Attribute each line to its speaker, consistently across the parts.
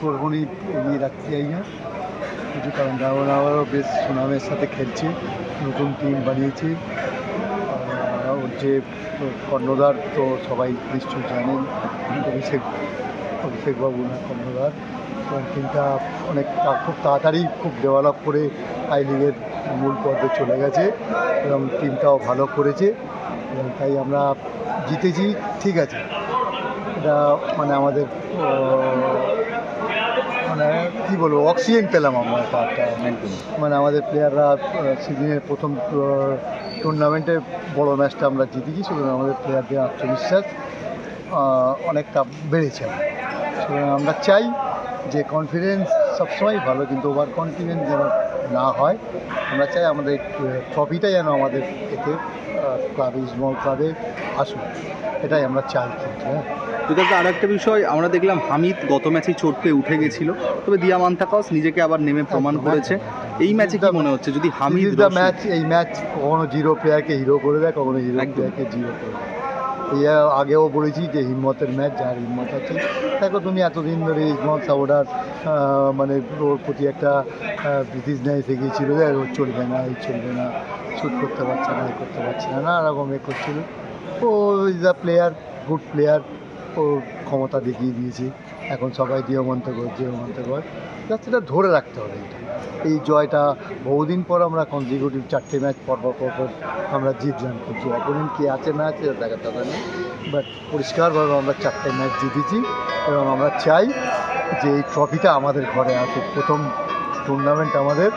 Speaker 1: কখনই এগিয়ে রাখতে চাই না কিছু, কারণ ডায়মন্ড বেশ সুনামের সাথে খেলছে, নতুন টিম বানিয়েছে। ওর যে কর্ণধার তো সবাই নিশ্চয়ই জানেন, অভিষেকবাবু না কর্ণধার। টিমটা অনেক খুব তাড়াতাড়ি খুব ডেভেলপ করে আই লিগের মূল পর্বে চলে গেছে এবং টিমটাও ভালো করেছে এবং তাই আমরা জিতেছি। ঠিক আছে, এটা মানে আমাদের মানে কী বলবো, অক্সিজেন পেলাম আমরা একটা, মানে আমাদের প্লেয়াররা সিজনের প্রথম টুর্নামেন্টে বড় ম্যাচটা আমরা জিতেছি, সুতরাং আমাদের প্লেয়ারদের আত্মবিশ্বাস অনেকটা বেড়েছে। সুতরাং আমরা চাই যে কনফিডেন্স সবসময় ভালো, কিন্তু ওভার কনফিডেন্স যেন না হয়। আমরা চাই আমাদের ট্রফিটা যেন আমাদের এতে ক্লাবে, স্মল ক্লাবে আসুক, এটাই আমরা চাই। কিন্তু
Speaker 2: বিকজ আর একটা বিষয় আমরা দেখলাম, হামিদ গত ম্যাচেই চোট পেয়ে উঠে গেছিল, তবে দিয়ামান্তাকাস নিজেকে আবার নেমে প্রমাণ করেছে। এই ম্যাচে কি মনে হচ্ছে যদি হামিদ
Speaker 1: ম্যাচ, এই ম্যাচ কখনো জিরো প্লেয়ারকে হিরো করে দেয়, কখনো হিরো প্লেয়ারকে জিরো করে দেয়। এই আগেও বলেছি যে হিম্মতের ম্যাচ, যার হিম্মত আছে। দেখো তুমি এতদিন ধরে ইসমত সাউডার মানে ওর প্রতি একটা বিতৃষ্ণা এসে গিয়েছিল যে ও চলবে না, এই চলবে না, শ্যুট করতে পারছে না, করতে পারছে না, নানা রকম এ করছিল। ও is a player, good player, ও ক্ষমতা দেখিয়ে দিয়েছে। এখন সবাই দিয়মন্তকর জাস্ট এটা ধরে রাখতে হবে। এই জয়টা বহুদিন পর আমরা কনজিকিউটিভ 4টে ম্যাচ পর আমরা জিতলাম, কিন্তু অপোনেন্ট কে আছে না আছে দেখার কথা নেই, বাট পরিষ্কারভাবে আমরা 4টে ম্যাচ জিতেছি এবং আমরা চাই যে এই ট্রফিটা আমাদের ঘরে আসুক। প্রথম টুর্নামেন্ট আমাদের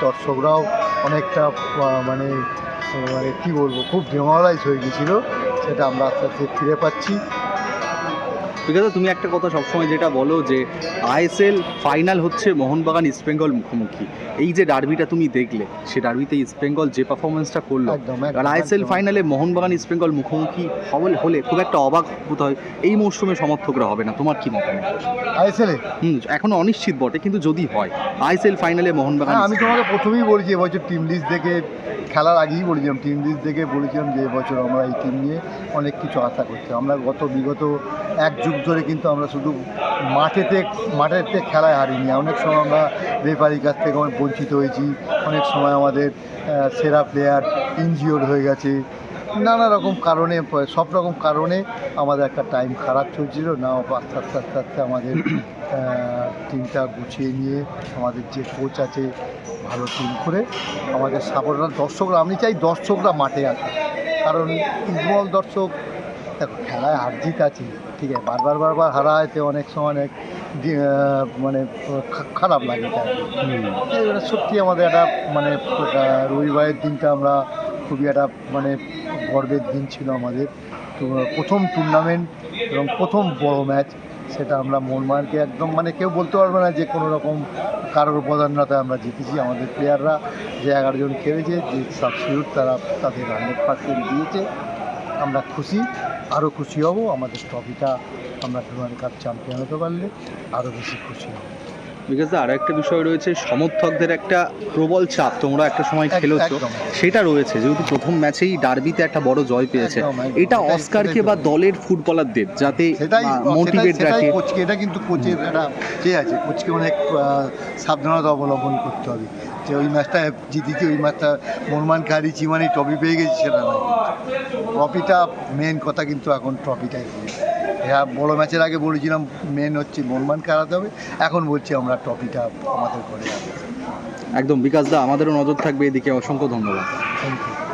Speaker 1: দর্শকরাও অনেকটা মানে মানে কী বলবো, খুব ডিমোরালাইজ হয়ে গিয়েছিলো, সেটা আমরা আস্তে আস্তে ফিরে পাচ্ছি।
Speaker 2: ঠিক আছে, তুমি একটা কথা সবসময় যেটা বলো যে আইএসএল ফাইনাল হচ্ছে মোহনবাগান ইস্টবেঙ্গল মুখোমুখি। এই যে ডার্বিটা তুমি দেখলে, সে ডার্বিতে ইস্টবেঙ্গল যে পারফরমেন্সটা করলো, আর আইএসএল ফাইনালে মোহনবাগান ইস্টবেঙ্গল মুখোমুখি হলে খুব একটা অবাক বোধ হয় এই মরশুমে সমর্থকরা হবে না। তোমার কি মতামত?
Speaker 1: আইএসএলে
Speaker 2: এখনো অনিশ্চিত বটে, কিন্তু যদি হয় আইএসএল ফাইনালে মোহনবাগান,
Speaker 1: আমি তোমাকে প্রথমেই বলেছি এবছর টিম লিস্ট দেখে, খেলার আগেই বলেছিলাম, টিম লিস্ট দেখে বলেছিলাম যে এবছর আমরা এই টিম নিয়ে অনেক কিছু আশা করছি। আমরা বিগত এক যুগ ধরে কিন্তু আমরা শুধু মাঠেতে খেলায় হারিনি, অনেক সময় আমরা রেফারির কাছ থেকে বঞ্চিত হয়েছি, অনেক সময় আমাদের সেরা প্লেয়ার ইনজিওর্ড হয়ে গেছে, নানা রকম কারণে, সব রকম কারণে আমাদের একটা টাইম খারাপ চলছিল না। আস্তে আস্তে আস্তে আস্তে আমাদের টিমটা গুছিয়ে নিয়ে আমাদের যে কোচ আছে ভালো টিম করে আমাদের সাপোর্টার দর্শকরা, আমি চাই দর্শকরা মাঠে আসে, কারণ ইসমল দর্শক দেখো খেলায় হার জিত আছে, ঠিক আছে, বারবার হারা হয়তো অনেক সময় অনেক মানে খারাপ লাগে। এবারে সত্যি আমাদের একটা মানে রবিবারের দিনটা আমরা খুবই একটা মানে গর্বের দিন ছিল আমাদের। তো প্রথম টুর্নামেন্ট এবং প্রথম বড় ম্যাচ, সেটা আমরা মোহনবাগানকে একদম মানে কেউ বলতে পারবে না যে কোনো রকম কারোর অবদানতায় আমরা জিতেছি। আমাদের প্লেয়াররা যে 11 জন খেলেছে, যে সাবস্টিটিউট, তারা তাদের 100% দিয়েছে। আমরা খুশি, আরও খুশি হব। আমাদের ট্রফিটা আমরা ডুরান্ড কাপ চ্যাম্পিয়ন হতে পারলে আরও বেশি খুশি হব।
Speaker 2: বিকজ আর একটা বিষয় রয়েছে, সমর্থকদের একটা প্রবল চাপ, তোমরা একটা সময় খেলেছো, সেটা রয়েছে। যেহেতু প্রথম ম্যাচেই ডার্বিতে একটা বড় জয় পেয়েছে, এটা অস্কারকে বা দলের ফুটবলারদের যাতে মোটিভেট রাখে,
Speaker 1: কোচকে, এটা কিন্তু কোচের একটা কে আছে, কোচকে অনেক সাবধানতা অবলম্বন করতে হবে যে ওই ম্যাচটা জিতেছি, ওই ম্যাচটা মোহনবাগানকে হারিয়েছি মানে ট্রফি পেয়ে গেছি, সেটা নয়। ট্রফিটা মেন কথা, কিন্তু এখন ট্রফিটাই হ্যাঁ, বড়ো ম্যাচের আগে বলেছিলাম মেন হচ্ছে মোহনবাগানকে হারাতে হবে, এখন বলছি আমরা ট্রফিটা আমাদের ঘরে আসবে।
Speaker 2: একদম বিকাশ দা, আমাদেরও নজর থাকবে এদিকে। অসংখ্য ধন্যবাদ।
Speaker 1: Thank you.